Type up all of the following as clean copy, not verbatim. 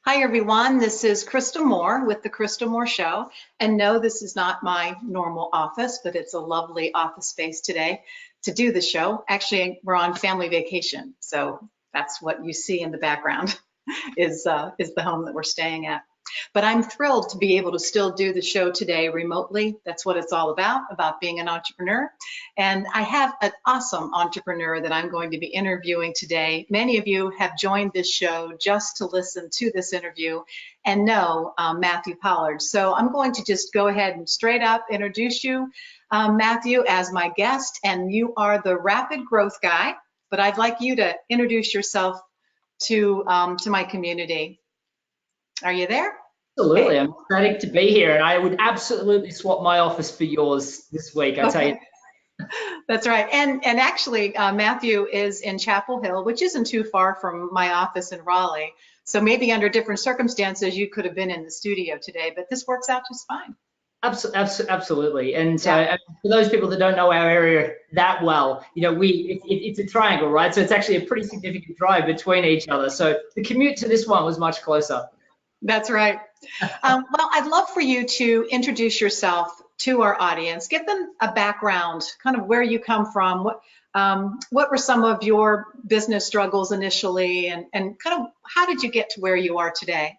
Hi everyone, this is Krista Moore with the Krista Moore Show. And no, this is not my normal office, but it's a lovely office space today to do the show. Actually, we're on family vacation, so that's what you see in the background is the home that we're staying at. But I'm thrilled to be able to still do the show today remotely. That's what it's all about being an entrepreneur. And I have an awesome entrepreneur that I'm going to be interviewing today. Many of you have joined this show just to listen to this interview and know Matthew Pollard. So I'm going to just go ahead and straight up introduce you, Matthew, as my guest. And you are the rapid growth guy, but I'd like you to introduce yourself to my community. Are you there? Absolutely. Okay. I'm ecstatic to be here, and I would absolutely swap my office for yours this week, I tell you. That's right. And actually, Matthew is in Chapel Hill, which isn't too far from my office in Raleigh. So maybe under different circumstances, you could have been in the studio today, but this works out just fine. Absolutely. And Yeah. for those people that don't know our area that well, you know, it's a triangle, right? So it's actually a pretty significant drive between each other. So the commute to this one was much closer. That's right. Well, I'd love for you to introduce yourself to our audience. Give them a background, kind of where you come from. What were some of your business struggles initially, and kind of how did you get to where you are today?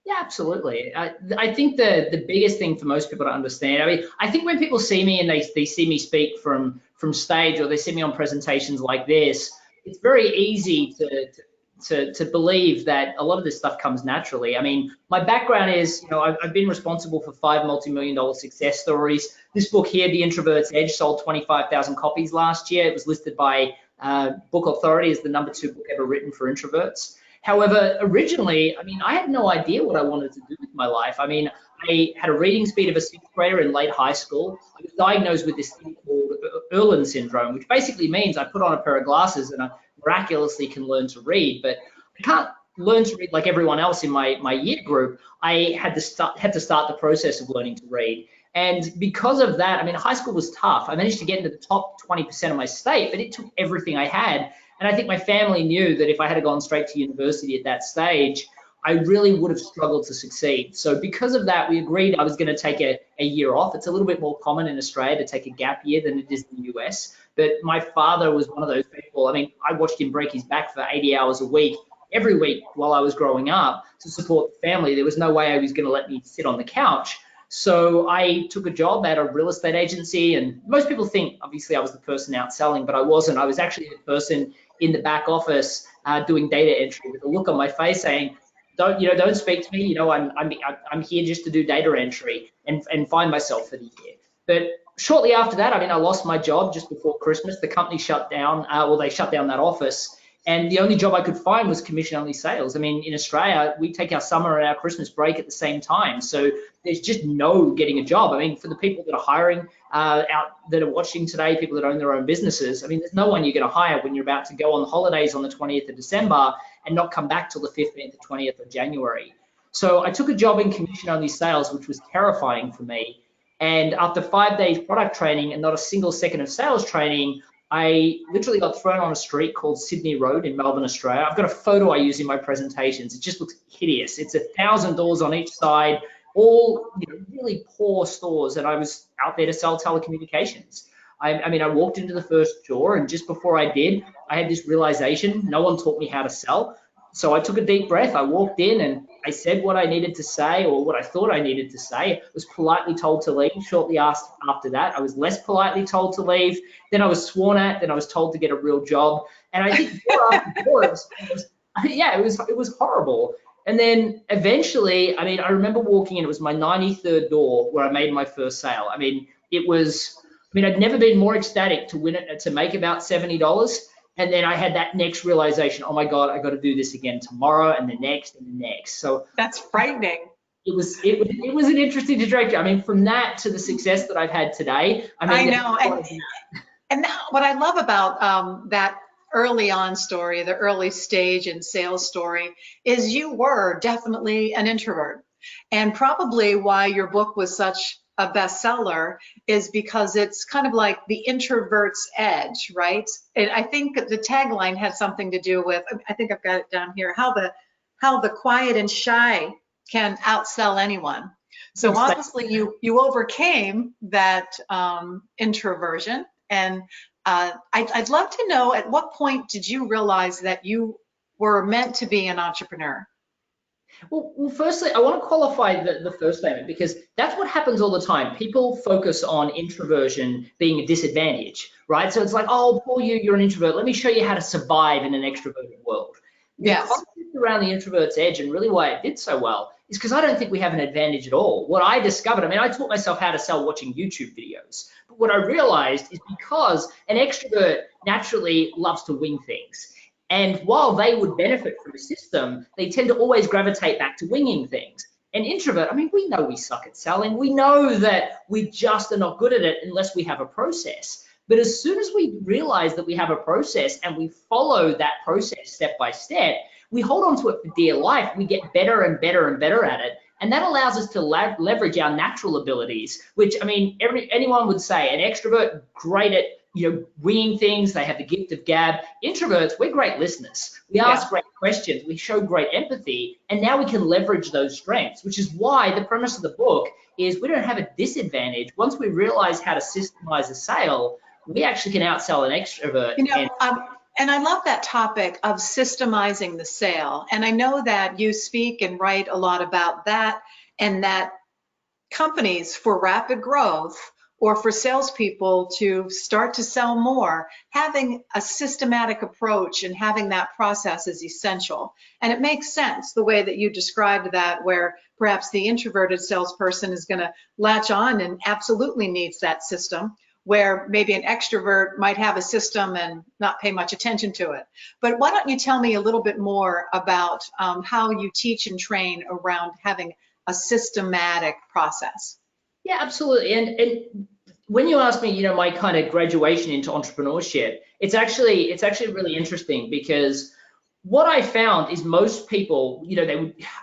Yeah, absolutely. I think the biggest thing for most people to understand, I mean, I think when people see me and they see me speak from stage, or they see me on presentations like this, it's very easy to believe that a lot of this stuff comes naturally. I mean, my background is, you know, I've been responsible for 5 multi-million-dollar success stories. This book here, The Introverts Edge, sold 25,000 copies last year. It was listed by Book Authority as the #2 book ever written for introverts. However, originally, I mean, I had no idea what I wanted to do with my life. I mean, I had a reading speed of a 6th grader in late high school. I was diagnosed with this thing called Erlen syndrome, which basically means I put on a pair of glasses and I miraculously can learn to read, but I can't learn to read like everyone else in my year group. I had to start the process of learning to read. And because of that, I mean, high school was tough. I managed to get into the top 20% of my state, but it took everything I had. And I think my family knew that if I had gone straight to university at that stage, I really would have struggled to succeed. So because of that, we agreed I was going to take a year off. It's a little bit more common in Australia to take a gap year than it is in the US. But my father was one of those people. I mean, I watched him break his back for 80 hours a week, every week while I was growing up to support the family. There was no way I was going to let me sit on the couch. So I took a job at a real estate agency, and most people think, obviously, I was the person out selling, but I wasn't. I was actually the person in the back office doing data entry with a look on my face saying, don't speak to me. You know, I'm here just to do data entry and find myself for the year. But shortly after that, I mean, I lost my job just before Christmas. The company shut down. Well, they shut down that office. And the only job I could find was commission-only sales. I mean, in Australia, we take our summer and our Christmas break at the same time. So there's just no getting a job. I mean, for the people that are hiring out, that are watching today, people that own their own businesses, I mean, there's no one you're going to hire when you're about to go on the holidays on the 20th of December and not come back till the 15th or 20th of January. So I took a job in commission-only sales, which was terrifying for me. And after 5 days product training and not a single second of sales training, I literally got thrown on a street called Sydney Road in Melbourne, Australia. I've got a photo I use in my presentations. It just looks hideous. It's 1,000 doors on each side, all really poor stores, and I was out there to sell telecommunications. I mean, I walked into the first door, and just before I did, I had this realization: no one taught me how to sell. So I took a deep breath. I walked in and I said what I needed to say, or what I thought I needed to say. I was politely told to leave. Shortly after that, I was less politely told to leave. Then I was sworn at. Then I was told to get a real job. And I think it was horrible. And then eventually, I mean, I remember walking in. It was my 93rd door where I made my first sale. I mean, I'd never been more ecstatic to win it, to make about $70. And then I had that next realization, oh my God, I got to do this again tomorrow and the next and the next. So That's frightening. It was an interesting trajectory. I mean, from that to the success that I've had today. I know. And what I love about that early on story, the early stage in sales story, is you were definitely an introvert. And probably why your book was such a bestseller is because it's kind of like the introvert's edge, right? And I think the tagline had something to do with, I think I've got it down here, how the how the quiet and shy can outsell anyone. So obviously you overcame that introversion, and I'd love to know, at what point did you realize that you were meant to be an entrepreneur? Well, firstly, I want to qualify the first statement, because that's what happens all the time. People focus on introversion being a disadvantage, right? So it's like, oh, poor you, you're an introvert. Let me show you how to survive in an extroverted world. Yes. The concept around the introvert's edge, and really why it did so well, is because I don't think we have an advantage at all. What I discovered, I mean, I taught myself how to sell watching YouTube videos. But what I realized is because an extrovert naturally loves to wing things. And while they would benefit from a system, they tend to always gravitate back to winging things. An introvert, I mean, we know we suck at selling. We know that we just are not good at it unless we have a process. But as soon as we realize that we have a process and we follow that process step by step, we hold on to it for dear life. We get better and better and better at it. And that allows us to leverage our natural abilities, which, I mean, anyone would say an extrovert, great at winging things. They have the gift of gab. Introverts, we're great listeners. We ask great questions. We show great empathy. And now we can leverage those strengths, which is why the premise of the book is we don't have a disadvantage. Once we realize how to systemize a sale, we actually can outsell an extrovert. And I love that topic of systemizing the sale. And I know that you speak and write a lot about that, and that companies, for rapid growth or for salespeople to start to sell more, having a systematic approach and having that process is essential. And it makes sense the way that you described that, where perhaps the introverted salesperson is going to latch on and absolutely needs that system, where maybe an extrovert might have a system and not pay much attention to it. But why don't you tell me a little bit more about how you teach and train around having a systematic process? Yeah, absolutely. And when you ask me, my kind of graduation into entrepreneurship, it's actually really interesting, because what I found is most people,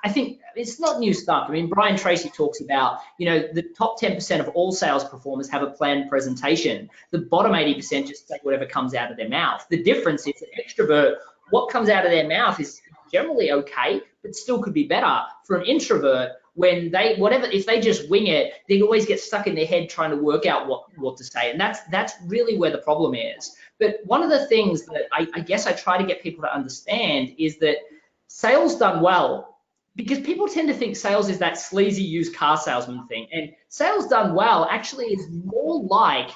I think it's not new stuff. I mean, Brian Tracy talks about, the top 10% of all sales performers have a planned presentation. The bottom 80% just say whatever comes out of their mouth. The difference is an extrovert, what comes out of their mouth is generally okay, but still could be better. For an introvert, if they just wing it, they always get stuck in their head trying to work out what to say. And that's really where the problem is. But one of the things that I guess I try to get people to understand is that sales done well, because people tend to think sales is that sleazy used car salesman thing. And sales done well actually is more like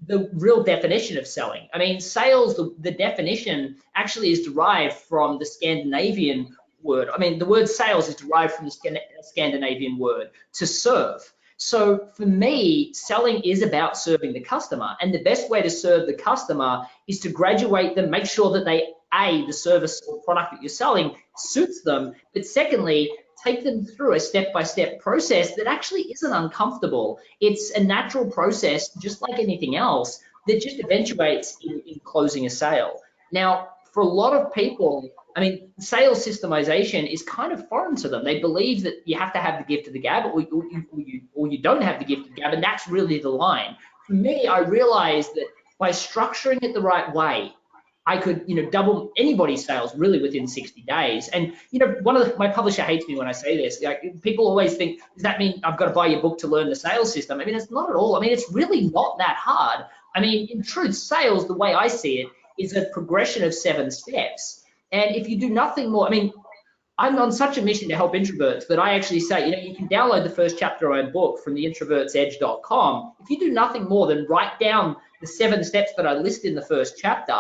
the real definition of selling. I mean, sales, the definition actually is derived from the Scandinavian word. I mean, the word sales is derived from the Scandinavian word to serve. So for me, selling is about serving the customer. And the best way to serve the customer is to graduate them, make sure that the service or product that you're selling suits them. But secondly, take them through a step-by-step process that actually isn't uncomfortable. It's a natural process, just like anything else, that just eventuates in closing a sale. Now, for a lot of people, I mean, sales systemization is kind of foreign to them. They believe that you have to have the gift of the gab, or you don't have the gift of the gab, and that's really the line. For me, I realized that by structuring it the right way, I could, double anybody's sales really within 60 days. And, my publisher hates me when I say this. Like, people always think, does that mean I've got to buy your book to learn the sales system? I mean, it's not at all. I mean, it's really not that hard. I mean, in truth, sales, the way I see it, is a progression of 7 steps. And if you do nothing more, I mean, I'm on such a mission to help introverts that I actually say, you can download the first chapter of my book from theintrovertsedge.com. If you do nothing more than write down the 7 steps that I list in the first chapter,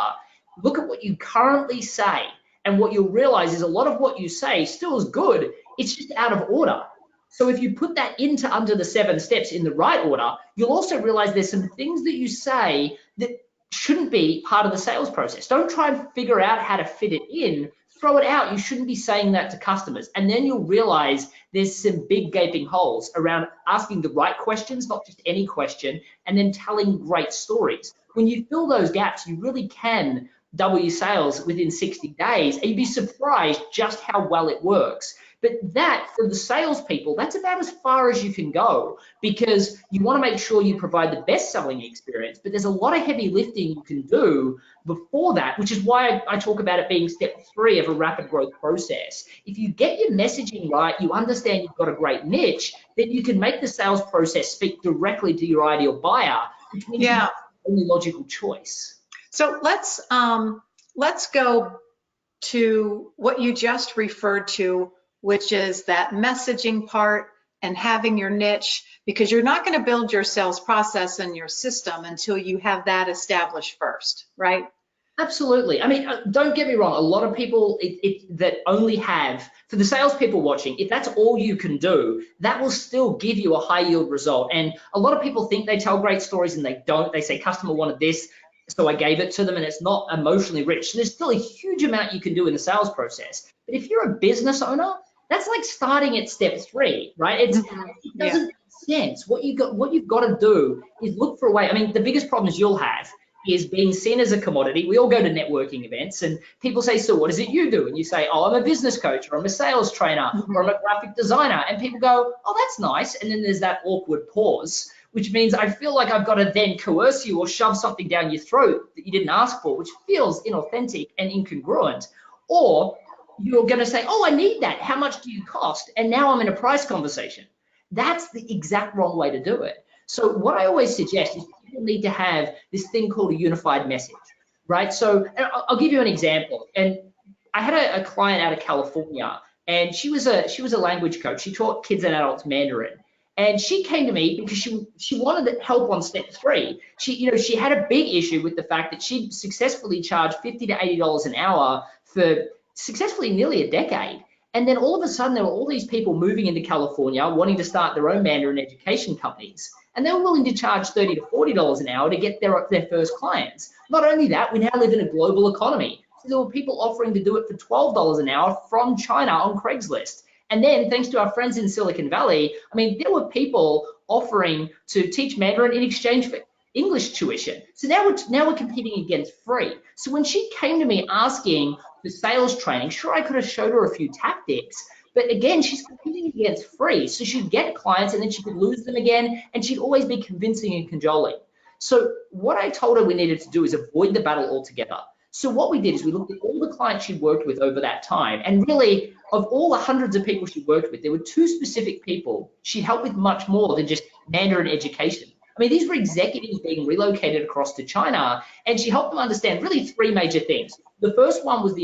look at what you currently say, and what you'll realize is a lot of what you say still is good. It's just out of order. So if you put that under the 7 steps in the right order, you'll also realize there's some things that you say that shouldn't be part of the sales process. Don't try and figure out how to fit it in. Throw it out. You shouldn't be saying that to customers. And then you'll realize there's some big gaping holes around asking the right questions, not just any question, and then telling great stories. When you fill those gaps, you really can double your sales within 60 days, and you'd be surprised just how well it works. But that, for the salespeople, that's about as far as you can go, because you want to make sure you provide the best selling experience. But there's a lot of heavy lifting you can do before that, which is why I talk about it being step 3 of a rapid growth process. If you get your messaging right, you understand you've got a great niche, then you can make the sales process speak directly to your ideal buyer, which means you have the only logical choice. So let's go to what you just referred to, which is that messaging part and having your niche, because you're not going to build your sales process and your system until you have that established first, right? Absolutely. I mean, don't get me wrong. A lot of people that only have, for the salespeople watching, if that's all you can do, that will still give you a high yield result. And a lot of people think they tell great stories and they don't. They say customer wanted this, so I gave it to them, and it's not emotionally rich. So there's still a huge amount you can do in the sales process. But if you're a business owner, that's like starting at step 3, right? It doesn't make sense. What you've got to do is look for a way. I mean, the biggest problems you'll have is being seen as a commodity. We all go to networking events and people say, so what is it you do? And you say, oh, I'm a business coach, or I'm a sales trainer, or I'm a graphic designer. And people go, oh, that's nice. And then there's that awkward pause, which means I feel like I've got to then coerce you or shove something down your throat that you didn't ask for, which feels inauthentic and incongruent. Or you're going to say, oh, I need that. How much do you cost? And now I'm in a price conversation. That's the exact wrong way to do it. So what I always suggest is people need to have this thing called a unified message, right? So I'll give you an example. And I had a client out of California, and she was a language coach. She taught kids and adults Mandarin. And she came to me because she wanted help on step 3. She had a big issue with the fact that she successfully charged $50 to $80 an hour for successfully nearly a decade. And then all of a sudden, there were all these people moving into California wanting to start their own Mandarin education companies. And they were willing to charge $30 to $40 an hour to get their first clients. Not only that, we now live in a global economy. So there were people offering to do it for $12 an hour from China on Craigslist. And then, thanks to our friends in Silicon Valley, I mean, there were people offering to teach Mandarin in exchange for English tuition. So now we're competing against free. So when she came to me asking for sales training, sure, I could have showed her a few tactics, but again, she's competing against free. So she'd get clients and then she could lose them again, and she'd always be convincing and cajoling. So what I told her we needed to do is avoid the battle altogether. So what we did is we looked at all the clients she'd worked with over that time, and really, of all the hundreds of people she worked with, there were 2 specific people she'd helped with much more than just Mandarin education. I mean, these were executives being relocated across to China, and she helped them understand really 3 major things. The first one was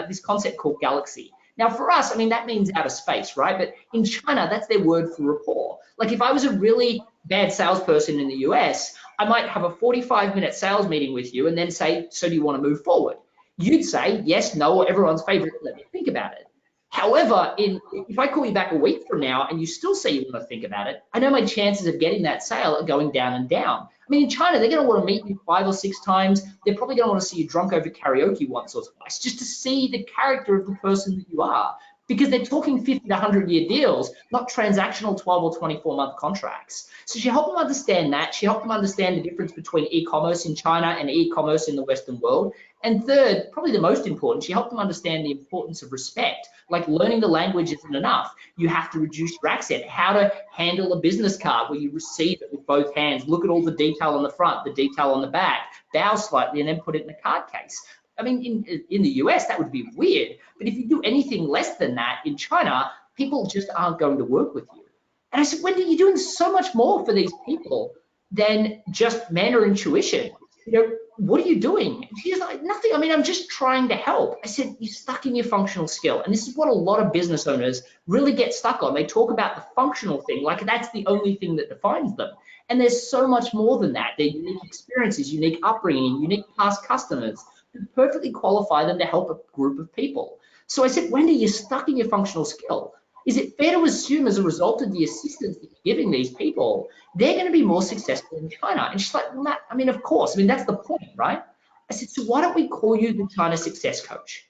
this concept called galaxy. Now, for us, I mean, that means outer space, right? But in China, that's their word for rapport. Like, if I was a really bad salesperson in the US, I might have a 45-minute sales meeting with you and then say, so do you want to move forward? You'd say yes, no, or everyone's favorite, let me think about it. However, if I call you back a week from now and you still say you want to think about it, I know my chances of getting that sale are going down and down. I mean, in China, they're going to want to meet you 5 or 6 times. They're probably going to want to see you drunk over karaoke once or twice, just to see the character of the person that you are, because they're talking 50 to 100-year deals, not transactional 12 or 24-month contracts. So she helped them understand that. She helped them understand the difference between e-commerce in China and e-commerce in the Western world. And third, probably the most important, she helped them understand the importance of respect. Like, learning the language isn't enough. You have to reduce your accent. How to handle a business card where you receive it with both hands, look at all the detail on the front, the detail on the back, bow slightly, and then put it in the card case. I mean, in the US, that would be weird. But if you do anything less than that in China, people just aren't going to work with you. And I said, Wendy, you're doing so much more for these people than just Mandarin tuition. You know, what are you doing? And she's like, nothing. I mean, I'm just trying to help. I said, you're stuck in your functional skill. And this is what a lot of business owners really get stuck on. They talk about the functional thing, like that's the only thing that defines them. And there's so much more than that. Their unique experiences, unique upbringing, unique past customers who perfectly qualify them to help a group of people. So I said, Wendy, you're stuck in your functional skill. Is it fair to assume as a result of the assistance that you're giving these people, they're going to be more successful in China? And she's like, well, Matt, I mean, of course. I mean, that's the point, right? I said, so why don't we call you the China Success Coach?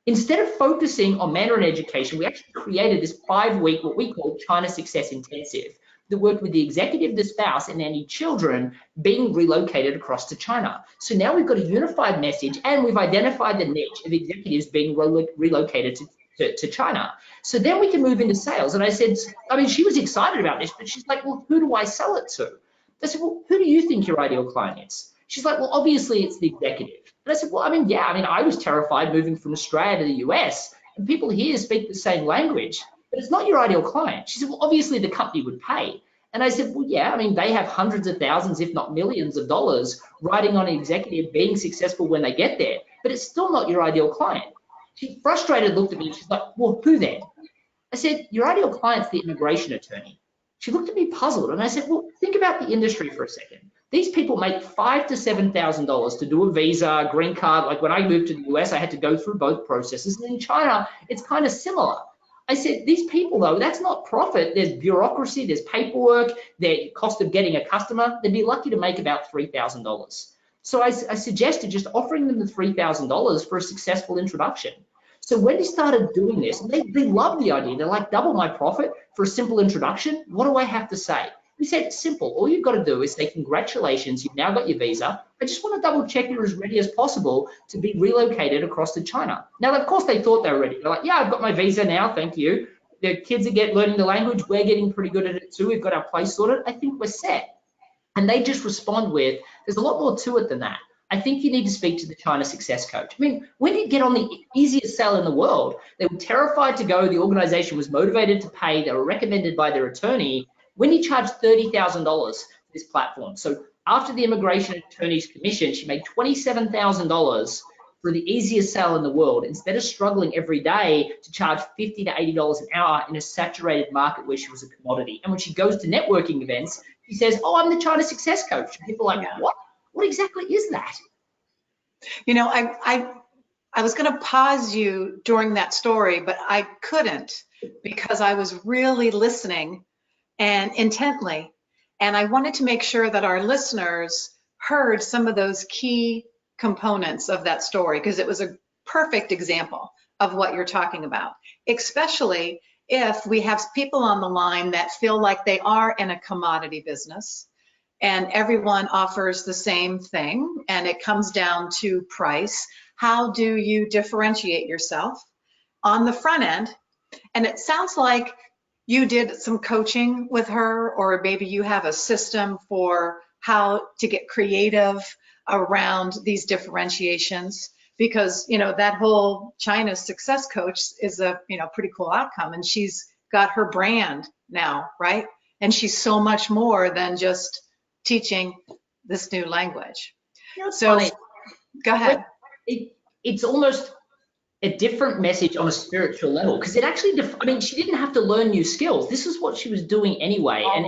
Instead of focusing on Mandarin education, we actually created this 5-week, what we call China Success Intensive, that worked with the executive, the spouse, and any children being relocated across to China. So now we've got a unified message, and we've identified the niche of executives being relocated to China. So then we can move into sales. And I said, I mean, she was excited about this, but she's like, well, who do I sell it to? I said, well, who do you think your ideal client is? She's like, well, obviously it's the executive. And I said, well, I mean, yeah, I mean, I was terrified moving from Australia to the US, and people here speak the same language, but it's not your ideal client. She said, well, obviously the company would pay. And I said, well, yeah, I mean, they have hundreds of thousands, if not millions of dollars riding on an executive being successful when they get there, but it's still not your ideal client. She frustrated looked at me and she's like, well, who then? I said, your ideal client's the immigration attorney. She looked at me puzzled, and I said, well, think about the industry for a second. These people make $5,000 to $7,000 to do a visa, green card. Like when I moved to the US, I had to go through both processes. And in China, it's kind of similar. I said, these people, though, that's not profit. There's bureaucracy, there's paperwork, the cost of getting a customer. They'd be lucky to make about $3,000. So I suggested just offering them the $3,000 for a successful introduction. So when they started doing this, they loved the idea. They're like, double my profit for a simple introduction. What do I have to say? We said, it's simple. All you've got to do is say, congratulations, you've now got your visa. I just want to double check you're as ready as possible to be relocated across to China. Now, of course, they thought they were ready. They're like, yeah, I've got my visa now, thank you. The kids are learning the language. We're getting pretty good at it too. We've got our place sorted. I think we're set. And they just respond with, there's a lot more to it than that. I think you need to speak to the China success coach. I mean, when you get on the easiest sale in the world, they were terrified to go. The organization was motivated to pay. They were recommended by their attorney. When you charge $30,000 for this platform, so after the immigration attorney's commission, she made $27,000 for the easiest sale in the world, instead of struggling every day to charge $50 to $80 an hour in a saturated market where she was a commodity. And when she goes to networking events, she says, oh, I'm the China success coach. And people are like, what? What exactly is that? You know, I was going to pause you during that story, but I couldn't because I was really listening and intently. And I wanted to make sure that our listeners heard some of those key components of that story, because it was a perfect example of what you're talking about, especially if we have people on the line that feel like they are in a commodity business and everyone offers the same thing and it comes down to price. How do you differentiate yourself on the front end? And it sounds like you did some coaching with her, or maybe you have a system for how to get creative around these differentiations, because, you know, that whole China success coach is a, you know, pretty cool outcome, and she's got her brand now, right? And she's so much more than just teaching this new language. You know, so funny. Go ahead. It's almost a different message on a spiritual level, because it actually, I mean, she didn't have to learn new skills. This is what she was doing anyway. And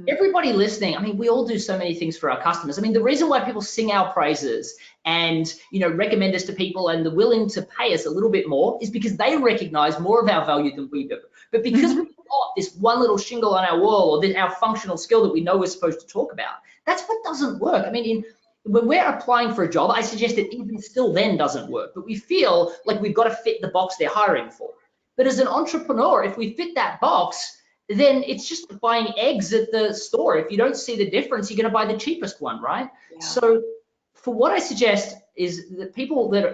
everybody listening, I mean, we all do so many things for our customers. I mean, the reason why people sing our praises and, you know, recommend us to people and they're willing to pay us a little bit more is because they recognize more of our value than we do. But because we've got this one little shingle on our wall, or this, our functional skill that we know we're supposed to talk about, that's what doesn't work. I mean, when we're applying for a job, I suggest that even still then doesn't work, but we feel like we've got to fit the box they're hiring for. But as an entrepreneur, if we fit that box, then it's just buying eggs at the store. If you don't see the difference, you're going to buy the cheapest one, right? Yeah. So for what I suggest is that people that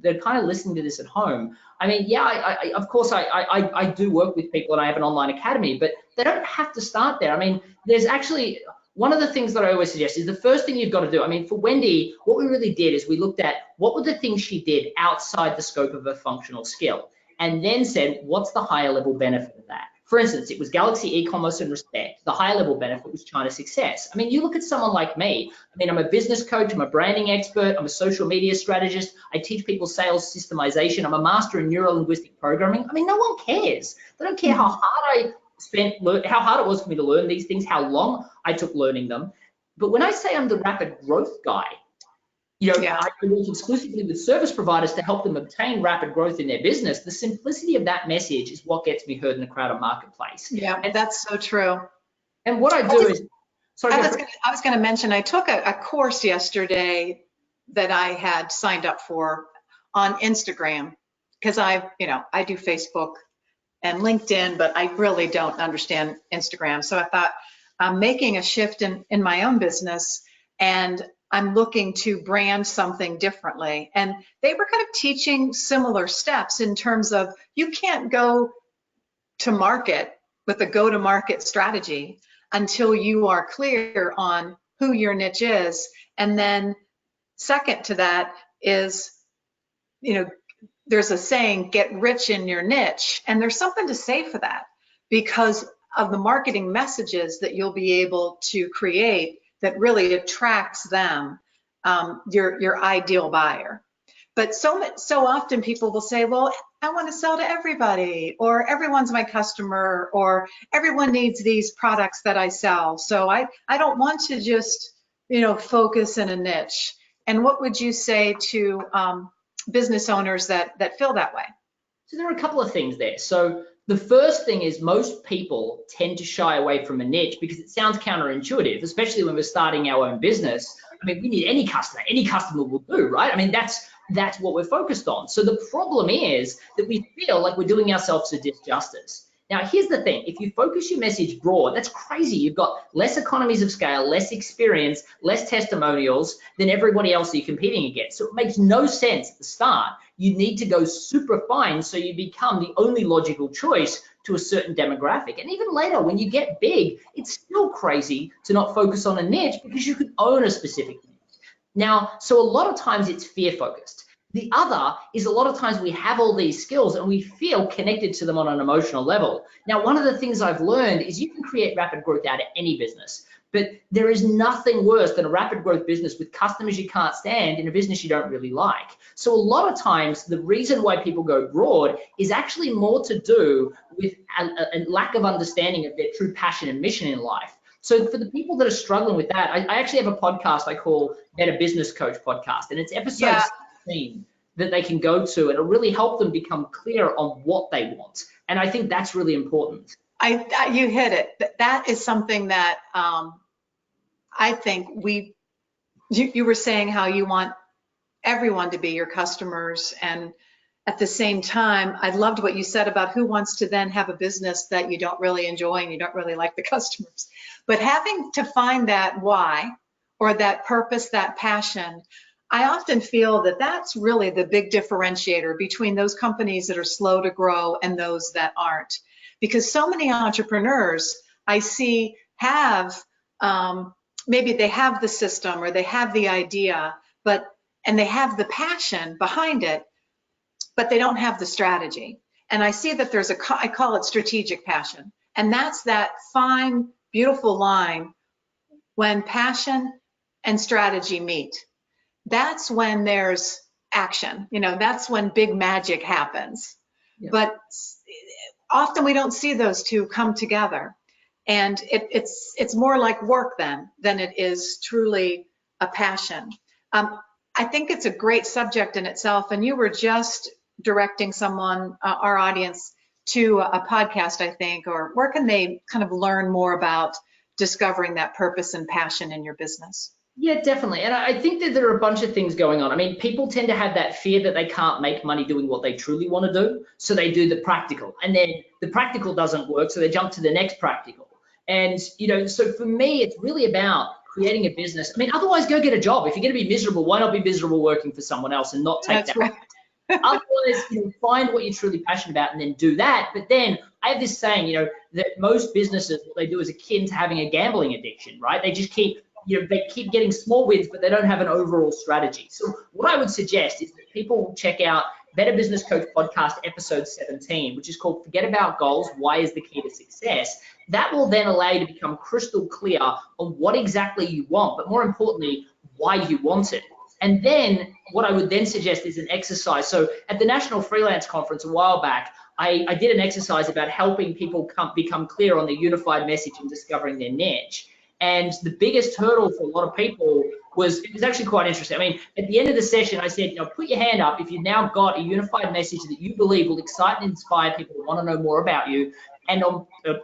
are kind of listening to this at home, I mean, yeah, of course, I do work with people and I have an online academy, but they don't have to start there. I mean, there's actually, one of the things that I always suggest is the first thing you've got to do. I mean, for Wendy, what we really did is we looked at what were the things she did outside the scope of her functional skill, and then said, what's the higher level benefit of that? For instance, it was Galaxy e-commerce and respect. The higher level benefit was China success. I mean, you look at someone like me. I mean, I'm a business coach, I'm a branding expert, I'm a social media strategist. I teach people sales systemization. I'm a master in neuro-linguistic programming. I mean, no one cares. They don't care how hard how hard it was for me to learn these things, how long I took learning them. But when I say I'm the rapid growth guy, you know, I work exclusively with service providers to help them obtain rapid growth in their business. The simplicity of that message is what gets me heard in the crowded marketplace. Yeah, and that's so true. And what I do is, sorry, I was going to mention, I took a course yesterday that I had signed up for on Instagram, because I do Facebook and LinkedIn, but I really don't understand Instagram. So I thought I'm making a shift in my own business, and I'm looking to brand something differently. And they were kind of teaching similar steps in terms of you can't go to market with a go-to-market strategy until you are clear on who your niche is. And then second to that is, there's a saying, get rich in your niche. And there's something to say for that because of the marketing messages that you'll be able to create that really attracts them, your ideal buyer. But so often people will say, well, I want to sell to everybody, or everyone's my customer, or everyone needs these products that I sell. So I don't want to just, focus in a niche. And what would you say to business owners that feel that way? So there are a couple of things there. So the first thing is most people tend to shy away from a niche because it sounds counterintuitive, especially when we're starting our own business. I mean, we need any customer will do, right? I mean, that's what we're focused on. So the problem is that we feel like we're doing ourselves a disjustice. Now, here's the thing. If you focus your message broad, that's crazy. You've got less economies of scale, less experience, less testimonials than everybody else that you're competing against. So it makes no sense at the start. You need to go super fine so you become the only logical choice to a certain demographic. And even later, when you get big, it's still crazy to not focus on a niche because you could own a specific niche. Now, so a lot of times it's fear focused. The other is a lot of times we have all these skills and we feel connected to them on an emotional level. Now, one of the things I've learned is you can create rapid growth out of any business, but there is nothing worse than a rapid growth business with customers you can't stand in a business you don't really like. So a lot of times the reason why people go broad is actually more to do with a lack of understanding of their true passion and mission in life. So for the people that are struggling with that, I actually have a podcast I call Better Business Coach Podcast, and it's episode 16 that they can go to, and it'll really help them become clear on what they want. And I think that's really important. You hit it. That is something that I think you were saying how you want everyone to be your customers, and at the same time, I loved what you said about who wants to then have a business that you don't really enjoy and you don't really like the customers. But having to find that why or that purpose, that passion, I often feel that that's really the big differentiator between those companies that are slow to grow and those that aren't. Because so many entrepreneurs I see have, maybe they have the system or they have the idea, and they have the passion behind it, but they don't have the strategy. And I see that there's I call it strategic passion. And that's that fine, beautiful line when passion and strategy meet. That's when there's action. That's when big magic happens. Yeah. But often we don't see those two come together. And it's more like work then than it is truly a passion. I think it's a great subject in itself. And you were just directing someone, our audience, to a podcast, I think, or where can they kind of learn more about discovering that purpose and passion in your business? Yeah, definitely. And I think that there are a bunch of things going on. I mean, people tend to have that fear that they can't make money doing what they truly want to do. So they do the practical, and then the practical doesn't work. So they jump to the next practical. And, so for me, it's really about creating a business. I mean, otherwise go get a job. If you're going to be miserable, why not be miserable working for someone else and not take that? Right. Otherwise, find what you're truly passionate about and then do that. But then I have this saying, that most businesses, what they do is akin to having a gambling addiction, right? They just keep, they keep getting small wins, but they don't have an overall strategy. So what I would suggest is that people check out Better Business Coach Podcast episode 17, which is called Forget About Goals, Why is the Key to Success? That will then allow you to become crystal clear on what exactly you want, but more importantly, why you want it. And then what I would then suggest is an exercise. So at the National Freelance Conference a while back, I did an exercise about helping people become clear on their unified message and discovering their niche. And the biggest hurdle for a lot of people was, it was actually quite interesting. I mean, at the end of the session, I said, put your hand up if you've now got a unified message that you believe will excite and inspire people to want to know more about you. And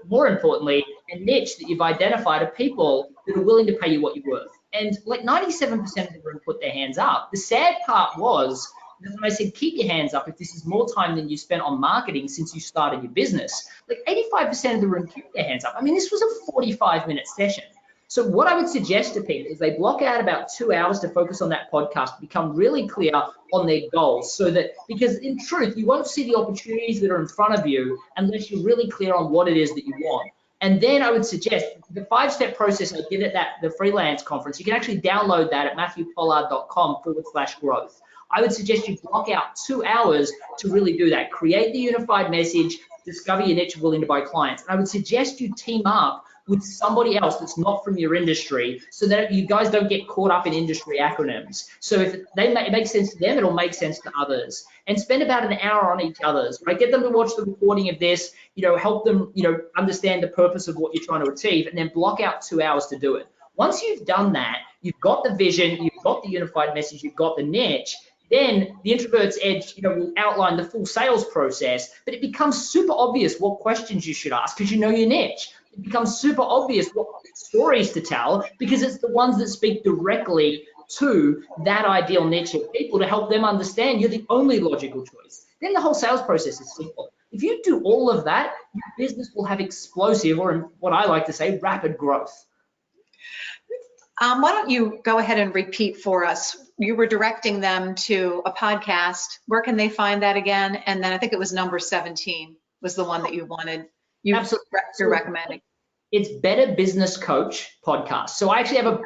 more importantly, a niche that you've identified of people that are willing to pay you what you're worth. And like 97% of the room put their hands up. The sad part was that when I said, keep your hands up if this is more time than you spent on marketing since you started your business, like 85% of the room kept their hands up. I mean, this was a 45-minute session. So what I would suggest to people is they block out about 2 hours to focus on that podcast, become really clear on their goals, so that, because in truth, you won't see the opportunities that are in front of you unless you're really clear on what it is that you want. And then I would suggest the 5-step process I did at the freelance conference. You can actually download that at matthewpollard.com/growth. I would suggest you block out 2 hours to really do that. Create the unified message, discover your niche willing to buy clients. And I would suggest you team up with somebody else that's not from your industry, so that you guys don't get caught up in industry acronyms. So if it makes sense to them, it'll make sense to others. And spend about an hour on each other's, right? Get them to watch the recording of this, help them, understand the purpose of what you're trying to achieve, and then block out 2 hours to do it. Once you've done that, you've got the vision, you've got the unified message, you've got the niche. Then the Introvert's Edge, will outline the full sales process, but it becomes super obvious what questions you should ask because you know your niche. It becomes super obvious what stories to tell because it's the ones that speak directly to that ideal niche of people to help them understand you're the only logical choice. Then the whole sales process is simple. If you do all of that, your business will have explosive, or what I like to say, rapid growth. Why don't you go ahead and repeat for us? You were directing them to a podcast. Where can they find that again? And then I think it was number 17 was the one that you wanted. You're recommending. It's Better Business Coach podcast. So I actually have a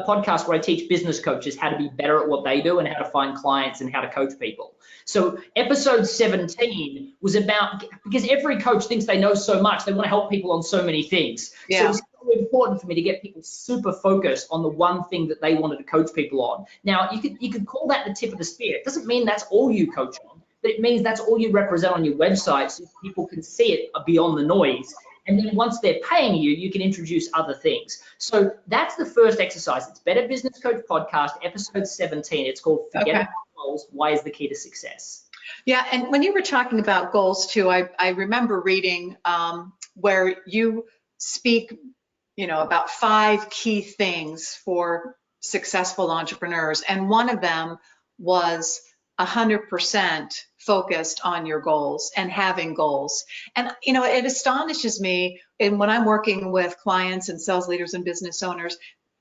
podcast where I teach business coaches how to be better at what they do and how to find clients and how to coach people. So episode 17 was about, because every coach thinks they know so much, they want to help people on so many things. Yeah. So it's so important for me to get people super focused on the one thing that they wanted to coach people on. Now, you could call that the tip of the spear. It doesn't mean that's all you coach on, but it means that's all you represent on your website so people can see it beyond the noise. And then once they're paying you, you can introduce other things. So that's the first exercise. It's Better Business Coach Podcast, episode 17. It's called Forget About Goals, Why is the Key to Success? Yeah, and when you were talking about goals too, I remember reading where you speak, about 5 key things for successful entrepreneurs. And one of them was 100% focused on your goals and having goals. And, it astonishes me, and when I'm working with clients and sales leaders and business owners,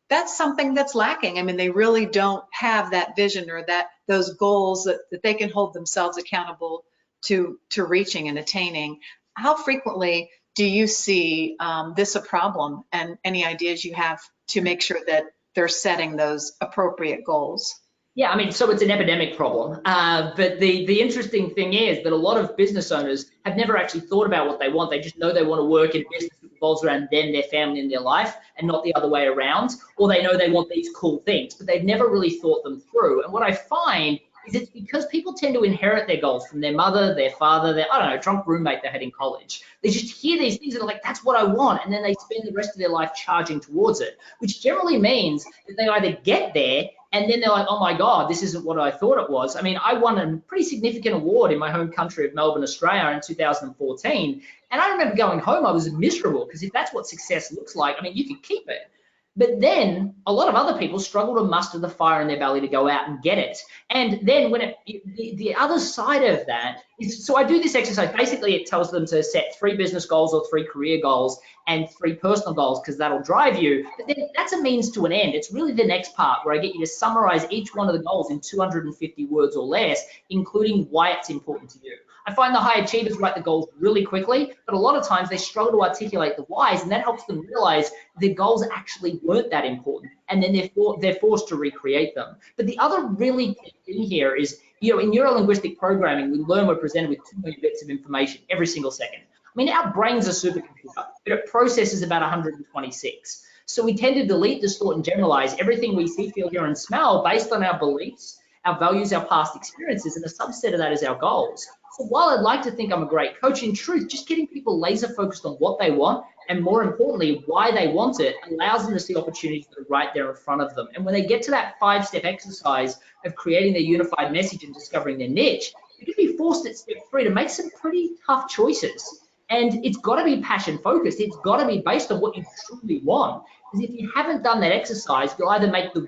that's something that's lacking. I mean, they really don't have that vision or those goals that they can hold themselves accountable to reaching and attaining. How frequently do you see this a problem, and any ideas you have to make sure that they're setting those appropriate goals? Yeah, I mean, so it's an epidemic problem. But the interesting thing is that a lot of business owners have never actually thought about what they want. They just know they want to work in business that revolves around them, their family, and their life, and not the other way around. Or they know they want these cool things, but they've never really thought them through. And what I find is it's because people tend to inherit their goals from their mother, their father, their, drunk roommate they had in college. They just hear these things and they're like, that's what I want. And then they spend the rest of their life charging towards it, which generally means that they either get there and then they're like, oh my God, this isn't what I thought it was. I mean, I won a pretty significant award in my home country of Melbourne, Australia in 2014. And I remember going home, I was miserable, because if that's what success looks like, I mean, you could keep it. But then a lot of other people struggle to muster the fire in their belly to go out and get it. And then when the other side of that is, so I do this exercise, basically it tells them to set 3 business goals or 3 career goals and 3 personal goals, because that'll drive you. But then that's a means to an end. It's really the next part where I get you to summarize each one of the goals in 250 words or less, including why it's important to you. I find the high achievers write the goals really quickly, but a lot of times they struggle to articulate the whys, and that helps them realize their goals actually weren't that important, and then they're forced to recreate them. But the other really key thing here is, in neuro-linguistic programming, we learn we're presented with 2 million bits of information every single second. I mean, our brain's a supercomputer, but it processes about 126. So we tend to delete, distort, and generalize everything we see, feel, hear, and smell based on our beliefs, our values, our past experiences, and a subset of that is our goals. So while I'd like to think I'm a great coach, in truth, just getting people laser focused on what they want, and more importantly, why they want it, allows them to see opportunities that are right there in front of them. And when they get to that 5-step exercise of creating their unified message and discovering their niche, they're going to be forced at step 3 to make some pretty tough choices. And it's got to be passion focused. It's got to be based on what you truly want. Because if you haven't done that exercise, you'll either make the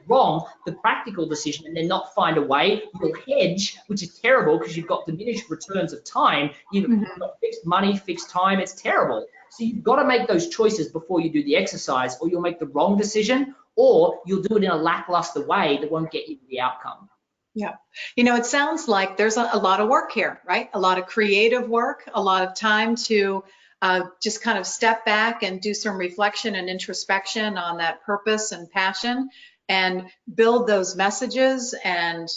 practical decision and then not find a way. You'll hedge, which is terrible because you've got diminished returns of time. You've got fixed money, fixed time. It's terrible. So you've got to make those choices before you do the exercise, or you'll make the wrong decision, or you'll do it in a lackluster way that won't get you the outcome. Yeah. You know, it sounds like there's a lot of work here, right? A lot of creative work, a lot of time to just kind of step back and do some reflection and introspection on that purpose and passion, and build those messages, and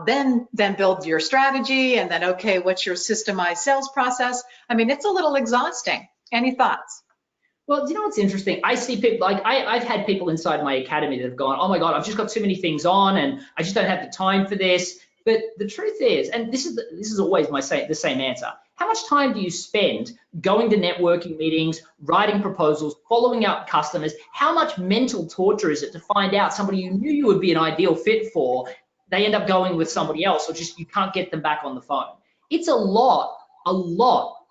then build your strategy, and then, okay, what's your systemized sales process? I mean, it's a little exhausting. Any thoughts? Well, you know what's interesting? I see people, like I've had people inside my academy that have gone, oh my God, I've just got too many things on and I just don't have the time for this. But the truth is, and this is always the same answer, how much time do you spend going to networking meetings, writing proposals, following up customers? How much mental torture is it to find out somebody you knew you would be an ideal fit for, they end up going with somebody else, or just you can't get them back on the phone? It's a lot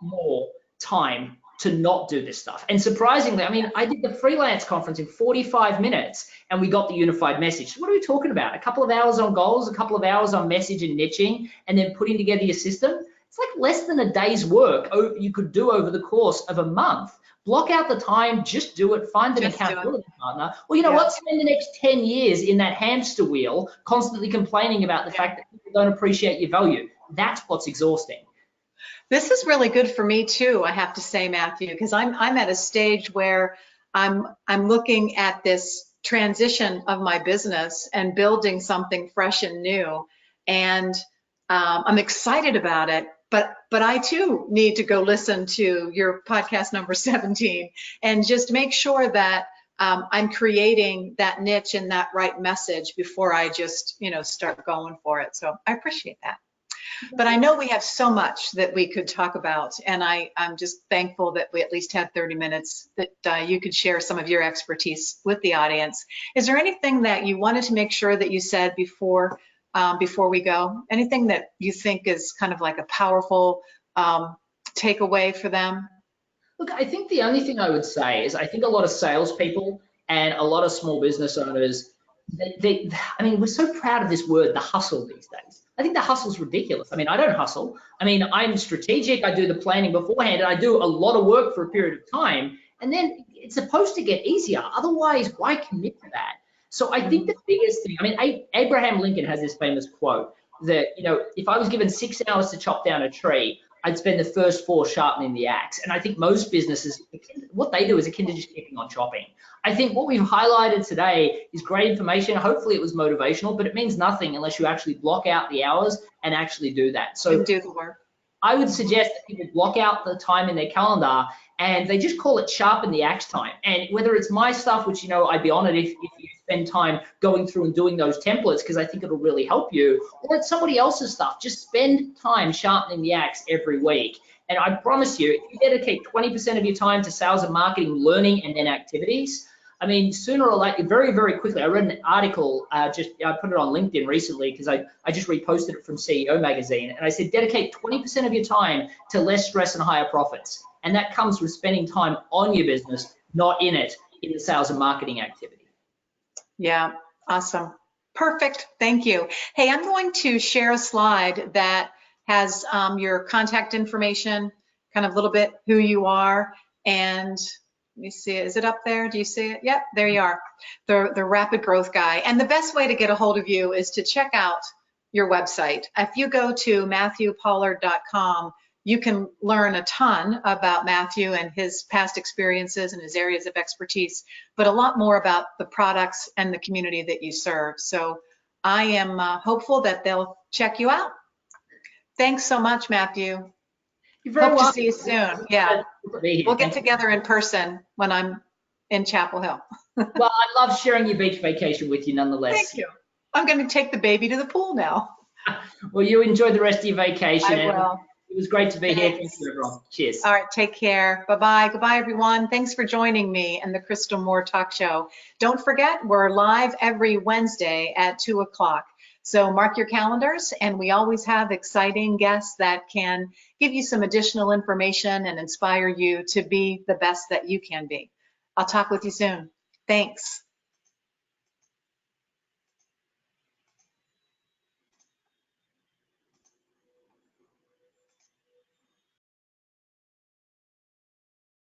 more time to not do this stuff. And surprisingly, I mean, I did the freelance conference in 45 minutes and we got the unified message. What are we talking about? A couple of hours on goals, a couple of hours on message and niching, and then putting together your system? It's like less than a day's work you could do over the course of a month. Block out the time, just do it, find an accountability partner. Well, you know what? Spend the next 10 years in that hamster wheel, constantly complaining about the fact that people don't appreciate your value. That's what's exhausting. This is really good for me too, I have to say, Matthew, because I'm at a stage where I'm looking at this transition of my business and building something fresh and new, and I'm excited about it. But I too need to go listen to your podcast number 17 and just make sure that I'm creating that niche and that right message before I just start going for it. So I appreciate that. But I know we have so much that we could talk about, and I'm just thankful that we at least had 30 minutes that you could share some of your expertise with the audience. Is there anything that you wanted to make sure that you said before we go? Anything that you think is kind of like a powerful takeaway for them? Look, I think the only thing I would say is I think a lot of salespeople and a lot of small business owners, I mean, we're so proud of this word, the hustle, these days. I think the hustle's ridiculous. I mean, I don't hustle. I mean, I'm strategic. I do the planning beforehand, and I do a lot of work for a period of time. And then it's supposed to get easier. Otherwise, why commit to that? So I think the biggest thing, I mean, Abraham Lincoln has this famous quote that, if I was given 6 hours to chop down a tree, I'd spend the first 4 sharpening the axe. And I think most businesses, what they do is akin to just keeping on chopping. I think what we've highlighted today is great information. Hopefully it was motivational, but it means nothing unless you actually block out the hours and actually do that. So do the work. I would suggest that people block out the time in their calendar and they just call it sharpen the axe time. And whether it's my stuff, which, I'd be honored if you spend time going through and doing those templates, because I think it'll really help you, or it's somebody else's stuff. Just spend time sharpening the axe every week. And I promise you, if you dedicate 20% of your time to sales and marketing, learning, and then activities, I mean, sooner or later, very, very quickly, I read an article, I put it on LinkedIn recently because I just reposted it from CEO Magazine. And I said, dedicate 20% of your time to less stress and higher profits. And that comes from spending time on your business, not in it, in the sales and marketing activity. Yeah, awesome. Perfect. Thank you. Hey, I'm going to share a slide that has your contact information, kind of a little bit who you are, and let me see, is it up there? Do you see it? Yep, there you are, the rapid growth guy. And the best way to get a hold of you is to check out your website. If you go to MatthewPollard.com, you can learn a ton about Matthew and his past experiences and his areas of expertise, but a lot more about the products and the community that you serve. So I am hopeful that they'll check you out. Thanks so much, Matthew. You're very welcome. welcome. To see you soon. Yeah, we'll get together in person when I'm in Chapel Hill. Well, I love sharing your beach vacation with you nonetheless. Thank you. I'm going to take the baby to the pool now. Well, you enjoy the rest of your vacation. I will. It was great to be here. Thank you, everyone. Cheers. All right, take care. Bye-bye. Goodbye, everyone. Thanks for joining me and the Crystal Moore Talk Show. Don't forget, we're live every Wednesday at 2 o'clock. So mark your calendars, and we always have exciting guests that can give you some additional information and inspire you to be the best that you can be. I'll talk with you soon. Thanks.